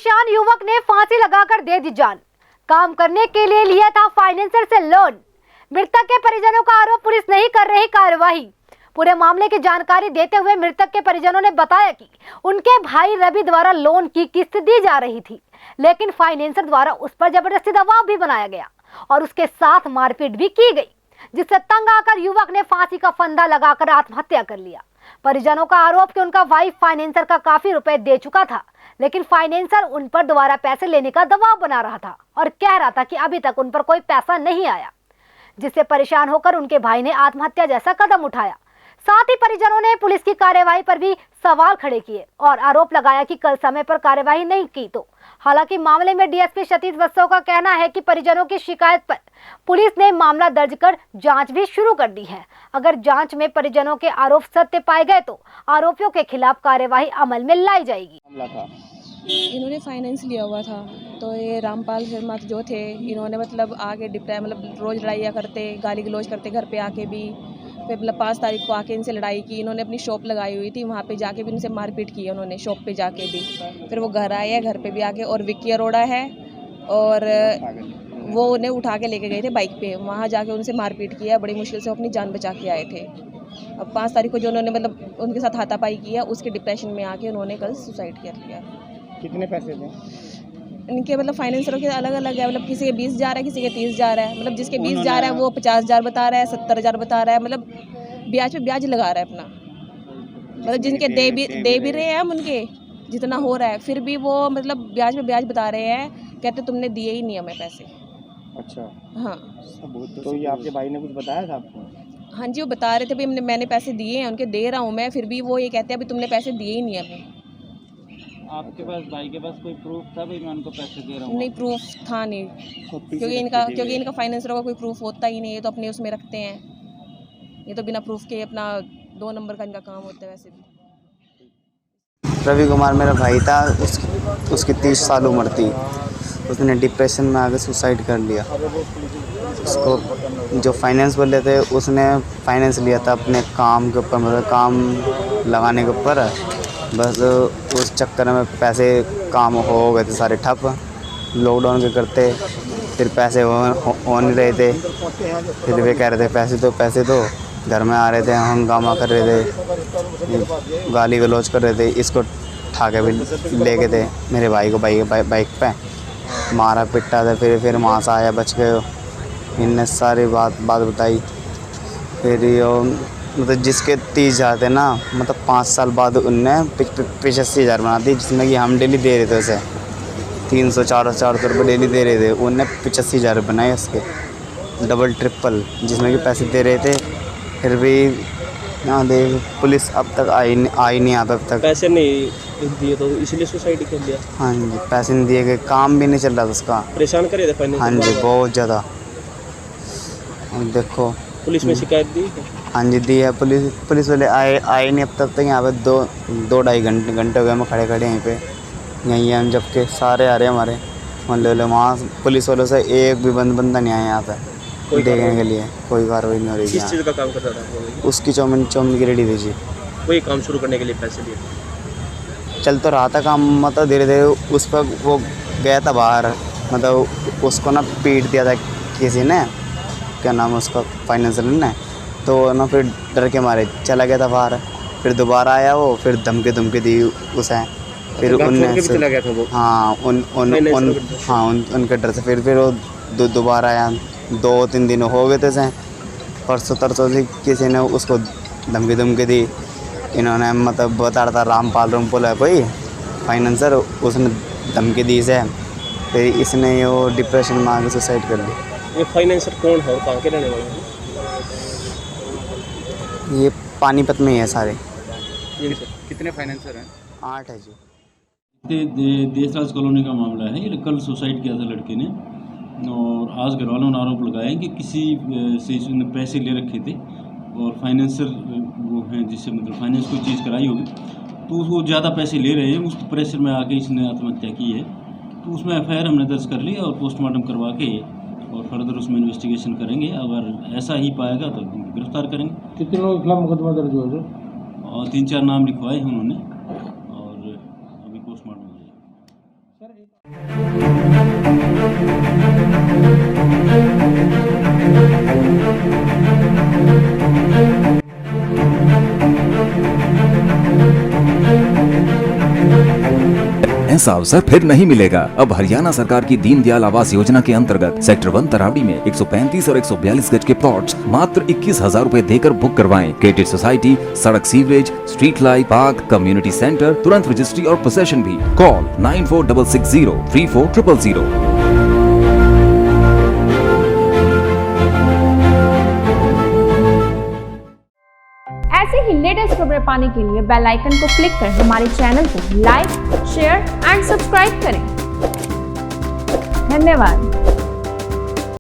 परेशान युवक ने फांसी लगाकर दे दी जान। काम करने के लिए लिया था फाइनेंसर से लोन। मृतक के परिजनों का आरोप पुलिस नहीं कर रही कार्रवाई। पूरे मामले की जानकारी देते हुए मृतक के परिजनों ने बताया कि उनके भाई रवि द्वारा लोन की किस्त दी जा रही थी, लेकिन फाइनेंसर द्वारा उस पर जबरदस्ती दबाव भी बनाया गया और उसके साथ मारपीट भी की गई, जिससे तंग आकर युवक ने फांसी का फंदा लगाकर आत्महत्या कर लिया। परिजनों का आरोप कि उनका भाई फाइनेंसर का काफी रुपए दे चुका था, लेकिन फाइनेंसर उन पर दोबारा पैसे लेने का दबाव बना रहा था और कह रहा था कि अभी तक उन पर कोई पैसा नहीं आया, जिससे परेशान होकर उनके भाई ने आत्महत्या जैसा कदम उठाया। साथ ही परिजनों ने पुलिस की कार्यवाही पर भी सवाल खड़े किए और आरोप लगाया कि कल समय पर कार्यवाही नहीं की तो। हालांकि मामले में डीएसपी क्षितिज वत्सव का कहना है कि परिजनों की शिकायत पर पुलिस ने मामला दर्ज कर जांच भी शुरू कर दी है। अगर जांच में परिजनों के आरोप सत्य पाए गए तो आरोपियों के खिलाफ कार्यवाही अमल में लाई जाएगी। इन्होंने फाइनेंस लिया हुआ था, तो ये रामपाल शर्मा जो थे, इन्होंने मतलब आके रोज लड़ाइयाँ करते, गाली गलौज करते, घर पे आके भी। फिर मतलब 5 तारीख को आके इनसे लड़ाई की। इन्होंने अपनी शॉप लगाई हुई थी, वहाँ पे जाके भी इनसे मारपीट की उन्होंने, शॉप पे जाके भी। फिर वो घर आए हैं, घर पे भी आके, और विक्की अरोड़ा है और वो उन्हें उठा के लेके गए थे बाइक पे, वहाँ जाके उनसे मारपीट किया। बड़ी मुश्किल से अपनी जान बचा के आए थे। अब 5 तारीख को जो उन्होंने मतलब उनके साथ हाथापाई किया, उसके डिप्रेशन में आके उन्होंने कल सुसाइड कर लिया। कितने पैसे थे इनके? मतलब फाइनेंसरों के अलग अलग है, मतलब किसी के 20 जा रहा है, किसी के 30 जा रहा है। मतलब जिसके 20 जा रहा है वो 50,000 बता रहा है, 70,000 बता रहा है, मतलब ब्याज पे ब्याज लगा रहा है अपना। मतलब जिनके दे भी रहे हैं हम, उनके जितना हो रहा है, फिर भी वो मतलब ब्याज पे ब्याज बता रहे हैं, कहते तुमने दिए ही नहीं हमें पैसे। अच्छा, हाँ। तो ये आपके भाई ने कुछ बताया था आपको? हाँ जी, वो बता रहे थे भाई मैंने पैसे दिए हैं, उनके दे रहा हूँ मैं, फिर भी वो ये कहते हैं अभी तुमने पैसे दिए ही नहीं हमें। आपके पास, भाई के पास कोई प्रूफ था भाई मैं उनको पैसे दे रहा हूँ? नहीं, प्रूफ था नहीं, क्योंकि इनका फाइनेंसरों का कोई प्रूफ होता ही नहीं है, तो अपने उसमें रखते हैं। ये तो बिना प्रूफ के अपना 2 नंबर का इनका काम होता है। वैसे भी रवि कुमार मेरा भाई था, उसकी 30 साल उम्र थी। उसने डिप्रेशन में आके सुसाइड कर लिया। उसको जो फाइनेंस वाले थे, उसने फाइनेंस लिया था अपने काम के ऊपर, मतलब काम लगाने के ऊपर। बस उस चक्कर में पैसे काम हो गए थे सारे ठप, लॉकडाउन के करते। फिर पैसे हो नहीं रहे थे, फिर वे कह रहे थे पैसे दो। घर में आ रहे थे, हंगामा कर रहे थे, गाली गलौज कर रहे थे। इसको ठाके भी ले गए थे मेरे भाई को बाइक पे, मारा पिटा था। फिर वहाँ से आया, बच गए। इनने सारी बात बताई। फिर यो मतलब जिसके 30,000 थे ना, मतलब 5 साल बाद उनने 85,000 बना दी, जिसमें कि हम डेली दे रहे थे उसे 300-400 रुपये डेली दे रहे थे। उनने 85,000 बनाए उसके, डबल ट्रिपल, जिसमें कि पैसे दे रहे थे। फिर भी यहाँ देख पुलिस अब तक आई नहीं अब तक। पैसे नहीं दिए तो इसलिए सुसाइड कर लिया? हाँ जी, पैसे नहीं दिए गए, काम भी नहीं चल रहा था उसका। परेशान करे थे फाइनेंस? हाँ जी, बहुत ज़्यादा। देखो पुलिस में शिकायत दी? हाँ जी, दी है। पुलिस वाले आए नहीं अब तक। यहाँ पे 2-2.5 घंटे हो गए हमें खड़े यहीं पे। यहीं हम जबकि सारे आ रहे हैं हमारे मोहल्ले वहाँ पुलिस वालों से एक भी बंदा नहीं आया यहाँ पे देखने के लिए। कोई कार्रवाई नहीं हो रही। किस चीज़ का काम करता था? उसकी चौमिन की रेडी थी जी। वही काम शुरू करने के लिए पैसे दिए? चल तो रहा था काम, मतलब धीरे धीरे उस पर वो गया था बाहर, मतलब उसको ना पीट दिया था किसी ने, क्या नाम है उसका, फाइनेंसर ने। तो ना फिर डर के मारे चला गया था बाहर। फिर दोबारा आया वो, फिर धमकी दी उसे। फिर उनने चला गया था वो? हाँ, उनके डर से फिर वो दोबारा आया। 2-3 दिन हो गए थे। परसों तरसों से किसी ने उसको धमकी दी। इन्होंने मतलब बता रहा था रामपाल है कोई फाइनेंसर, उसने धमकी दी इसे। फिर इसने वो डिप्रेशन में आके सुसाइड कर ली। ये फाइनेंसर कौन है और कहाँ के रहने वाले हैं? ये पानीपत में ही है सारे। ये कितने फाइनेंसर हैं? 8 है जी। देशराज कॉलोनी का मामला है। ये कल सुसाइड किया था लड़के ने, और आज घर वालों ने आरोप लगाया कि किसी से इसने पैसे ले रखे थे, और फाइनेंसर वो हैं जिससे मतलब फाइनेंस कोई चीज़ कराई होगी, तो वो ज़्यादा पैसे ले रहे हैं, उस प्रेशर में आके इसने आत्महत्या की है। तो उसमें FIR हमने दर्ज कर ली और पोस्टमार्टम करवा के और फर्दर उसमें इन्वेस्टिगेशन करेंगे। अगर ऐसा ही पाएगा तो गिरफ्तार करेंगे। कितने लोगों के खिलाफ मुकदमा दर्ज हुआ है? और 3-4 नाम लिखवाए हैं उन्होंने, और अभी पोस्टमार्टम हो जाएगा। ऐसा अवसर फिर नहीं मिलेगा। अब हरियाणा सरकार की दीनदयाल आवास योजना के अंतर्गत सेक्टर 1 तरावड़ी में 135 और 142 गज के प्लॉट्स मात्र 21,000 रुपए देकर बुक करवाएं। क्रेडिट सोसाइटी, सड़क, sewerage, street light, park, community centre, तुरंत रजिस्ट्री और पोसेशन भी। कॉल 9466034000। ऐसे ही लेटेस्ट खबरें पाने के लिए बेल आइकन को क्लिक कर हमारे चैनल को लाइक, शेयर एंड सब्सक्राइब करें। धन्यवाद।